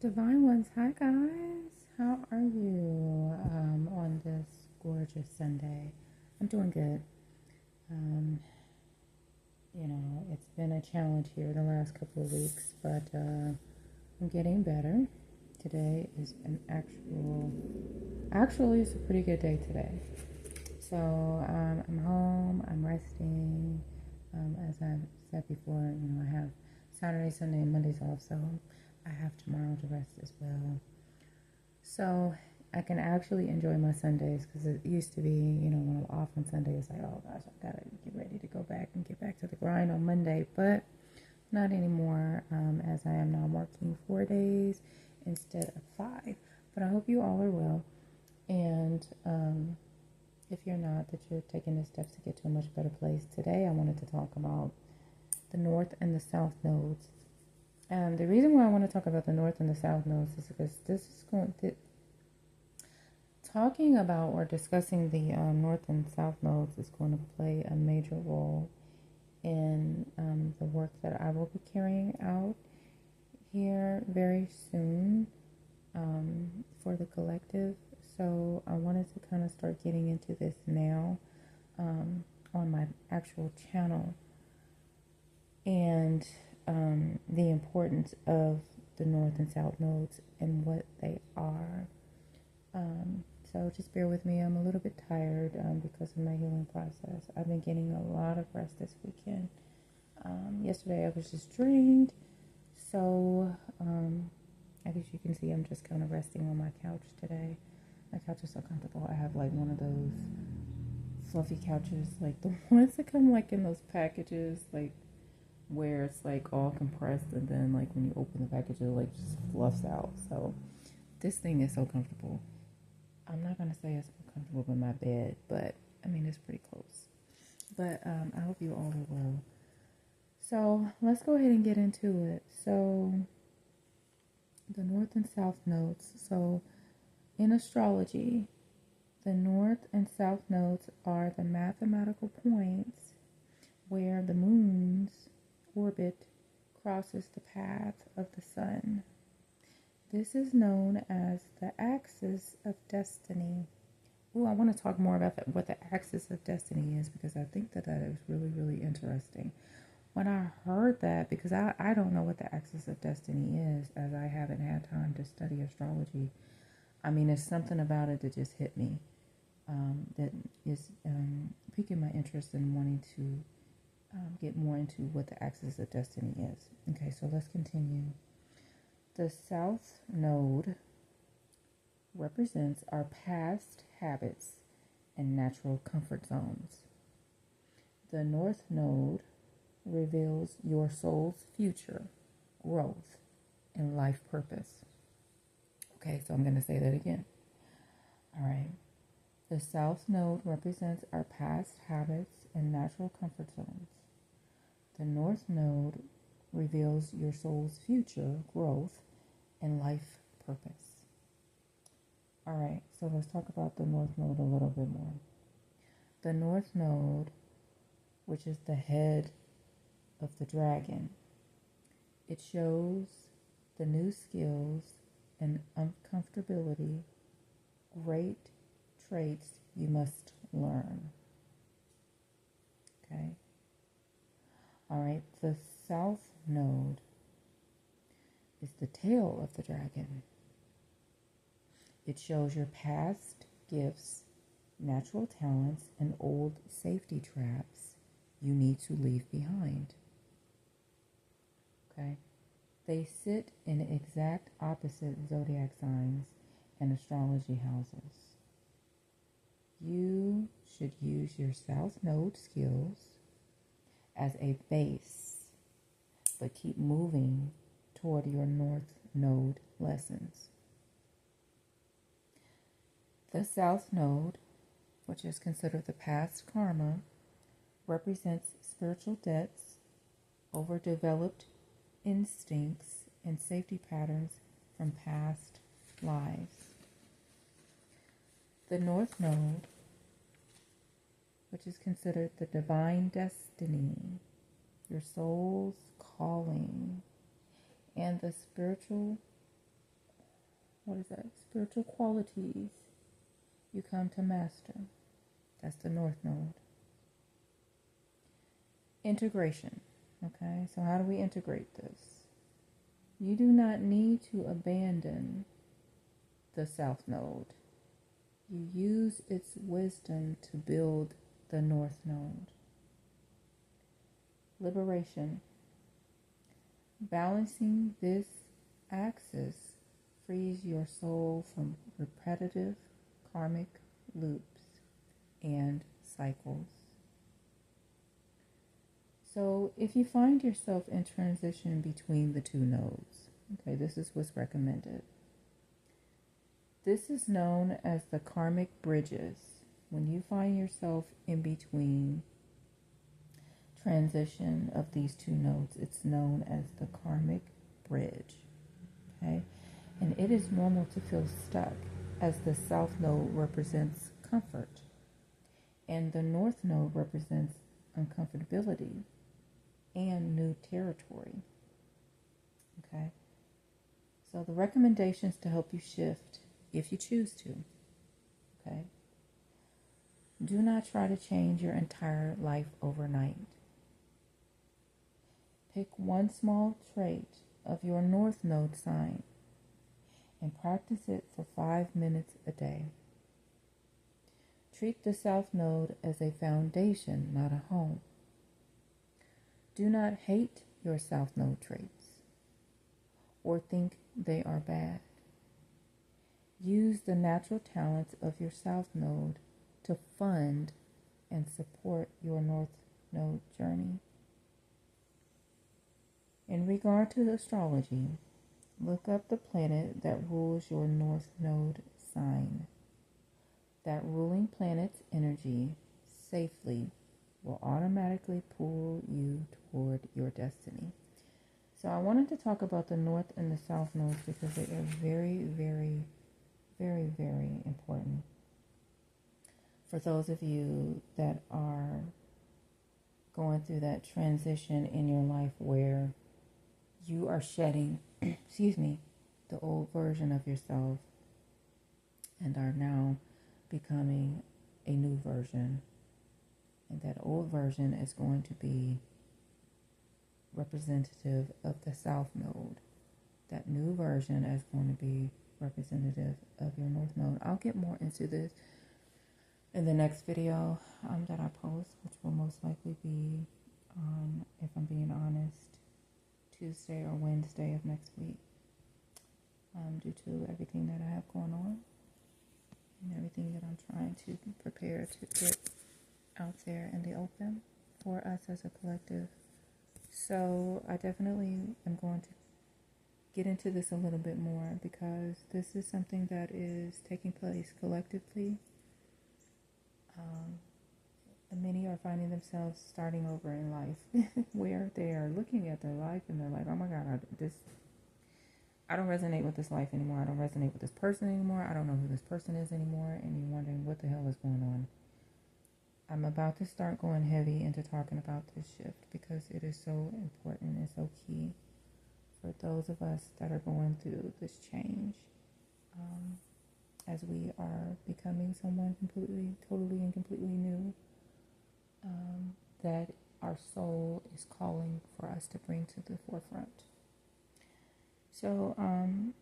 Divine ones, hi guys. How are you on this gorgeous Sunday? I'm doing good. Um, it's been a challenge here the last couple of weeks, but I'm getting better. Today is actually, it's a pretty good day today. So I'm home, I'm resting. As I said before, I have Saturday, Sunday, and Mondays off, so I have tomorrow to rest as well. So I can actually enjoy my Sundays because it used to be, when I'm off on Sunday, it's like, oh gosh, I gotta get ready to go back and get back to the grind on Monday, but not anymore, as I am now working 4 days instead of 5. But I hope you all are well, and if you're not, that you're taking the steps to get to a much better place. Today, I wanted to talk about the North and the South nodes. And the reason why I want to talk about the North and the South nodes is because talking about or discussing the North and South nodes is going to play a major role in the work that I will be carrying out here very soon for the collective. So I wanted to kind of start getting into this now on my actual channel, and the importance of the North and South nodes and what they are. So just bear with me. I'm a little bit tired because of my healing process. I've been getting a lot of rest this weekend. Yesterday I was just drained. So as you can see, I'm just kind of resting on my couch today. My couch is so comfortable. I have like one of those fluffy couches, like the ones that come like in those packages, like where it's like all compressed, and then like when you open the package it like just fluffs out. So this thing is so comfortable. I'm not gonna say it's more comfortable than my bed, but I mean it's pretty close. But I hope you all are well. So let's go ahead and get into it. So the North and South nodes. So in astrology, the North and South nodes are the mathematical points where the moon's orbit crosses the path of the sun. This is known as the axis of destiny. Oh, I want to talk more about what the axis of destiny is, because I think that is really, really interesting. When I heard that, because I don't know what the axis of destiny is, as I haven't had time to study astrology. I mean, it's something about it that just hit me, that is piquing my interest in wanting to get more into what the axis of destiny is. Okay, so let's continue. The South Node represents our past habits and natural comfort zones. The North Node reveals your soul's future, growth, and life purpose. Okay, so I'm going to say that again. All right. The South Node represents our past habits and natural comfort zones. The North Node reveals your soul's future, growth, and life purpose. All right, so let's talk about the North Node a little bit more. The North Node, which is the head of the dragon, it shows the new skills and uncomfortability, great traits you must learn. Okay. All right, the South Node is the tail of the dragon. It shows your past gifts, natural talents, and old safety traps you need to leave behind. Okay? They sit in exact opposite zodiac signs and astrology houses. You should use your South Node skills as a base, but keep moving toward your North Node lessons. The South Node, which is considered the past karma, represents spiritual debts, overdeveloped instincts, and safety patterns from past lives. The North Node, which is considered the divine destiny, your soul's calling, and the spiritual what is that? Spiritual qualities you come to master. That's the North Node. Integration. Okay, so how do we integrate this? You do not need to abandon the South Node. You use its wisdom to build the North Node. Liberation. Balancing this axis frees your soul from repetitive karmic loops and cycles. So if you find yourself in transition between the two nodes, okay, this is what's recommended. This is known as the karmic bridges. When you find yourself in between transition of these two nodes, it's known as the karmic bridge. Okay? And it is normal to feel stuck, as the South Node represents comfort and the North Node represents uncomfortability and new territory. Okay? So the recommendations to help you shift, if you choose to, okay? Do not try to change your entire life overnight. Pick one small trait of your North Node sign and practice it for 5 minutes a day. Treat the South Node as a foundation, not a home. Do not hate your South Node traits or think they are bad. Use the natural talents of your South Node to fund and support your North Node journey. In regard to astrology, look up the planet that rules your North Node sign. That ruling planet's energy safely will automatically pull you toward your destiny. So I wanted to talk about the North and the South Nodes because they are very, very, very, very important. For those of you that are going through that transition in your life where you are shedding, the old version of yourself and are now becoming a new version. And that old version is going to be representative of the South Node. That new version is going to be representative of your North Node. I'll get more into this in the next video that I post, which will most likely be on, if I'm being honest, Tuesday or Wednesday of next week, due to everything that I have going on and everything that I'm trying to prepare to get out there in the open for us as a collective. So I definitely am going to get into this a little bit more because this is something that is taking place collectively. Many are finding themselves starting over in life where they are looking at their life and they're like, oh my God, I don't resonate with this life anymore. I don't resonate with this person anymore. I don't know who this person is anymore. And you're wondering what the hell is going on. I'm about to start going heavy into talking about this shift because it is so important and so key for those of us that are going through this change. As we are becoming someone totally and completely new, that our soul is calling for us to bring to the forefront. So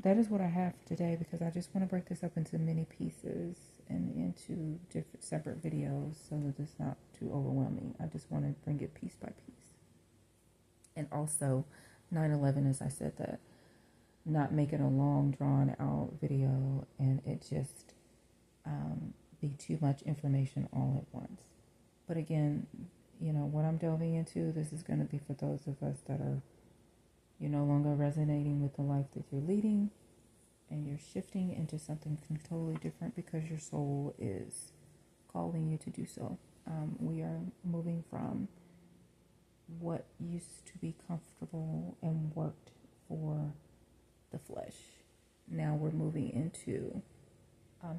that is what I have for today because I just want to break this up into many pieces and into different separate videos so that it's not too overwhelming. I just want to bring it piece by piece. And also 9/11, as I said, that not make it a long drawn out video and it just be too much information all at once. But again, what I'm delving into, this is going to be for those of us that are no longer resonating with the life that you're leading and you're shifting into something totally different because your soul is calling you to do so. We are moving from what used to be comfortable and worked for the flesh. Now we're moving into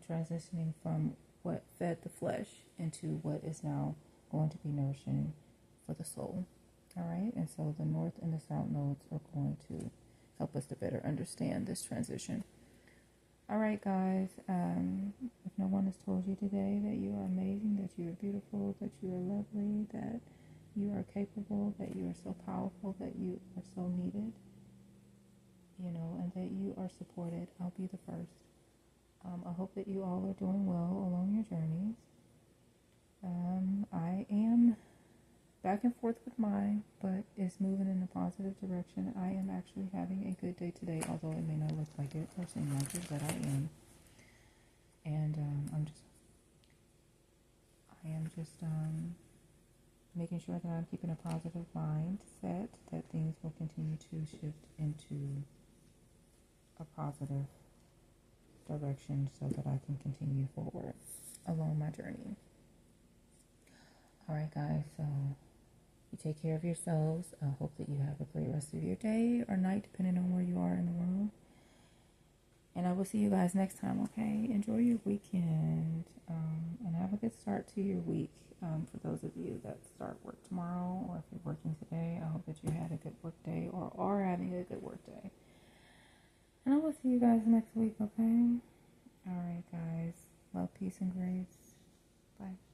transitioning from what fed the flesh into what is now going to be nourishing for the soul. All right, and so the North and the South Nodes are going to help us to better understand this transition. All right, guys. If no one has told you today that you are amazing, that you are beautiful, that you are lovely, that you are capable, that you are so powerful, that you are so needed, and that you are supported, I'll be the first. I hope that you all are doing well along your journeys. I am back and forth with mine, but it's moving in a positive direction. I am actually having a good day today, although it may not look like it or seem like it, but I am. And I am just making sure that I'm keeping a positive mindset, that things will continue to shift into a positive direction so that I can continue forward along my journey. All right, guys, so you take care of yourselves. I hope that you have a great rest of your day or night, depending on where you are in the world. And I will see you guys next time, okay? Enjoy your weekend and have a good start to your week. For those of you that start work tomorrow, or if you're working today, I hope that you had a good work day or are having a good work day. And I will see you guys next week, okay? All right, guys. Love, peace, and grace. Bye.